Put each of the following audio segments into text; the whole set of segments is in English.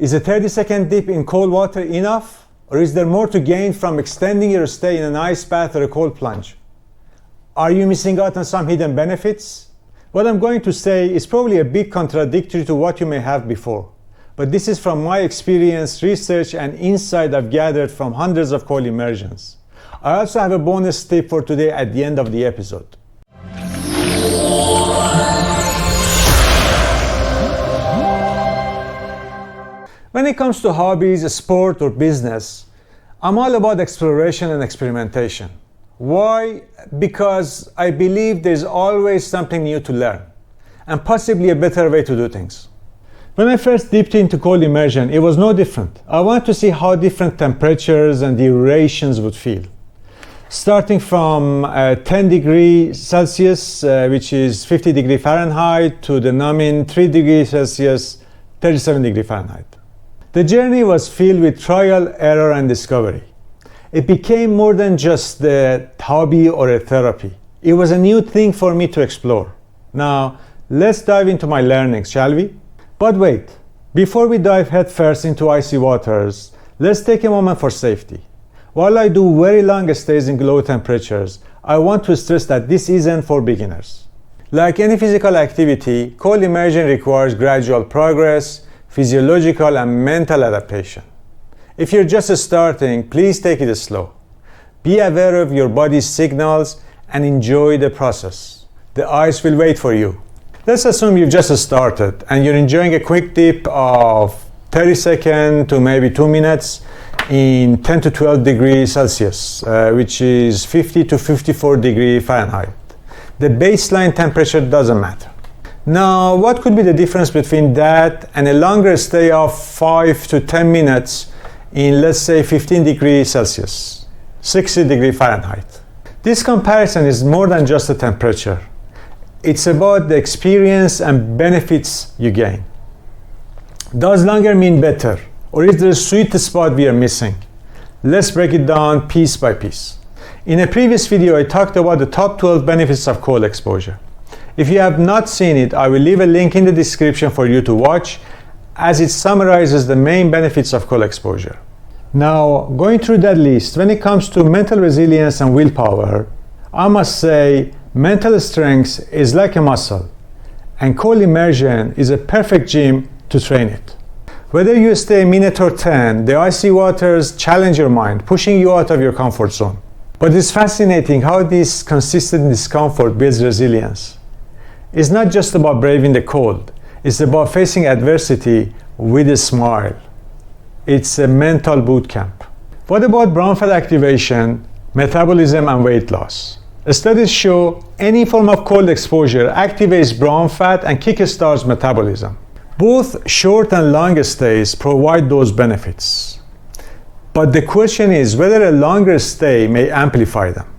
Is a 30-second dip in cold water enough? Or is there more to gain from extending your stay in an ice bath or a cold plunge? Are you missing out on some hidden benefits? What I'm going to say is probably a bit contradictory to what you may have before. But this is from my experience, research, and insight I've gathered from hundreds of cold immersions. I also have a bonus tip for today at the end of the episode. When it comes to hobbies, sport, or business, I'm all about exploration and experimentation. Why? Because I believe there's always something new to learn, and possibly a better way to do things. When I first dipped into cold immersion, it was no different. I wanted to see how different temperatures and durations would feel. Starting from 10 degrees Celsius, which is 50 degrees Fahrenheit, to the numbing 3 degrees Celsius, 37 degrees Fahrenheit. The journey was filled with trial, error, and discovery. It became more than just a hobby or a therapy. It was a new thing for me to explore. Now, let's dive into my learnings, shall we? But wait, before we dive headfirst into icy waters, let's take a moment for safety. While I do very long stays in low temperatures, I want to stress that this isn't for beginners. Like any physical activity, cold immersion requires gradual progress, physiological and mental adaptation. If you're just starting, please take it slow. Be aware of your body's signals and enjoy the process. The ice will wait for you. Let's assume you've just started and you're enjoying a quick dip of 30 seconds to maybe 2 minutes in 10 to 12 degrees Celsius, which is 50 to 54 degrees Fahrenheit. The baseline temperature doesn't matter. Now, what could be the difference between that and a longer stay of 5 to 10 minutes in, let's say, 15 degrees Celsius, 60 degrees Fahrenheit? This comparison is more than just the temperature. It's about the experience and benefits you gain. Does longer mean better? Or is there a sweet spot we are missing? Let's break it down piece by piece. In a previous video, I talked about the top 12 benefits of cold exposure. If you have not seen it, I will leave a link in the description for you to watch, as it summarizes the main benefits of cold exposure. Now, going through that list, when it comes to mental resilience and willpower, I must say mental strength is like a muscle, and cold immersion is a perfect gym to train it. Whether you stay a minute or 10, the icy waters challenge your mind, pushing you out of your comfort zone. But it's fascinating how this consistent discomfort builds resilience. It's not just about braving the cold, it's about facing adversity with a smile. It's a mental boot camp. What about brown fat activation, metabolism, and weight loss? Studies show any form of cold exposure activates brown fat and kickstarts metabolism. Both short and long stays provide those benefits. But the question is whether a longer stay may amplify them.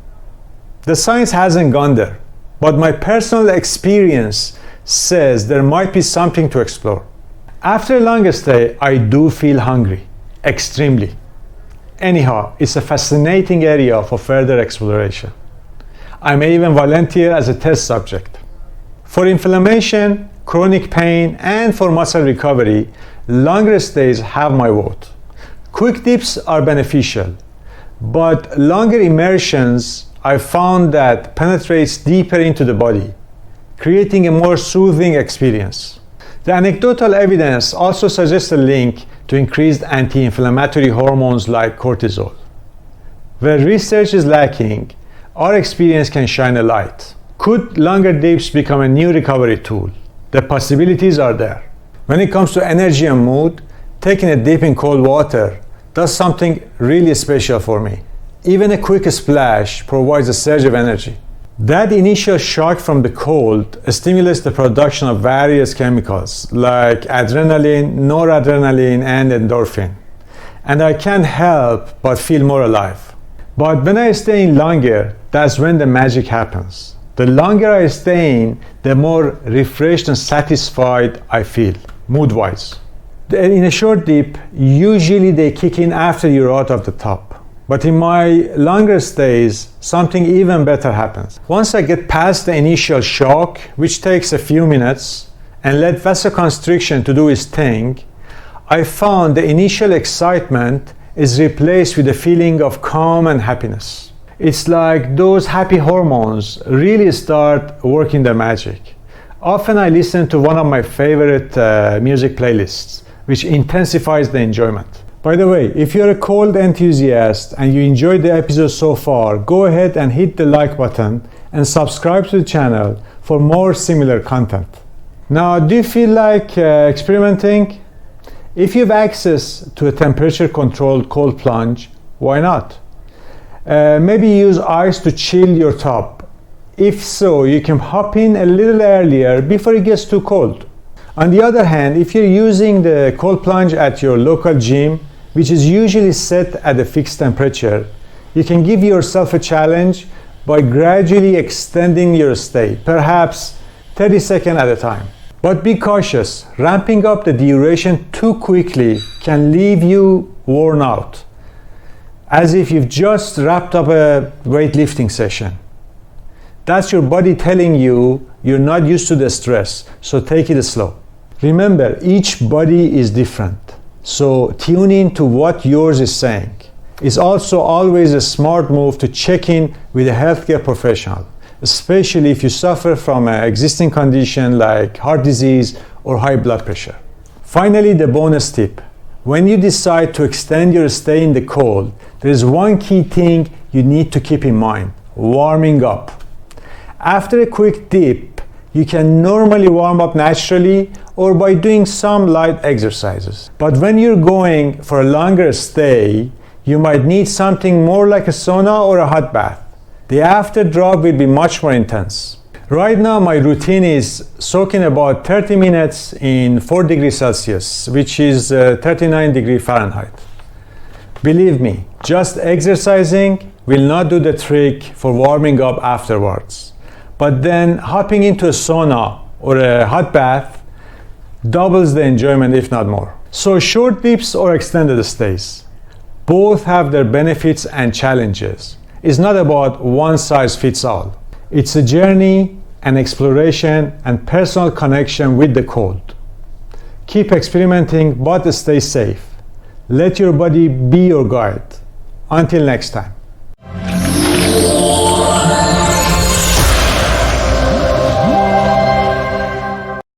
The science hasn't gone there, but my personal experience says there might be something to explore. After a longer stay, I do feel hungry, extremely. Anyhow, it's a fascinating area for further exploration. I may even volunteer as a test subject. For inflammation, chronic pain, and for muscle recovery, longer stays have my vote. Quick dips are beneficial, but longer immersions I found that penetrates deeper into the body, creating a more soothing experience. The anecdotal evidence also suggests a link to increased anti-inflammatory hormones like cortisol. Where research is lacking, our experience can shine a light. Could longer dips become a new recovery tool? The possibilities are there. When it comes to energy and mood, taking a dip in cold water does something really special for me. Even a quick splash provides a surge of energy. That initial shock from the cold stimulates the production of various chemicals like adrenaline, noradrenaline, and endorphin. And I can't help but feel more alive. But when I stay in longer, that's when the magic happens. The longer I stay in, the more refreshed and satisfied I feel, mood-wise. In a short dip, usually they kick in after you're out of the tub. But in my longer stays, something even better happens. Once I get past the initial shock, which takes a few minutes, and let vasoconstriction to do its thing, I found the initial excitement is replaced with a feeling of calm and happiness. It's like those happy hormones really start working their magic. Often I listen to one of my favorite music playlists, which intensifies the enjoyment. By the way, if you're a cold enthusiast and you enjoyed the episode so far, go ahead and hit the like button and subscribe to the channel for more similar content. Now, do you feel like experimenting? If you have access to a temperature-controlled cold plunge, why not? Maybe use ice to chill your tub. If so, you can hop in a little earlier before it gets too cold. On the other hand, if you're using the cold plunge at your local gym, which is usually set at a fixed temperature, you can give yourself a challenge by gradually extending your stay, perhaps 30 seconds at a time. But be cautious, ramping up the duration too quickly can leave you worn out, as if you've just wrapped up a weightlifting session. That's your body telling you you're not used to the stress, so take it slow. Remember, each body is different, so tune in to what yours is saying. It's also always a smart move to check in with a healthcare professional, especially if you suffer from an existing condition like heart disease or high blood pressure. Finally, the bonus tip. When you decide to extend your stay in the cold, there is one key thing you need to keep in mind: warming up. After a quick dip, you can normally warm up naturally or by doing some light exercises. But when you're going for a longer stay, you might need something more like a sauna or a hot bath. The after drop will be much more intense. Right now my routine is soaking about 30 minutes in 4 degrees Celsius, which is 39 degrees Fahrenheit. Believe me, just exercising will not do the trick for warming up afterwards. But then hopping into a sauna or a hot bath doubles the enjoyment, if not more. So short dips or extended stays, both have their benefits and challenges. It's not about one size fits all. It's a journey, an exploration, and personal connection with the cold. Keep experimenting, but stay safe. Let your body be your guide. Until next time.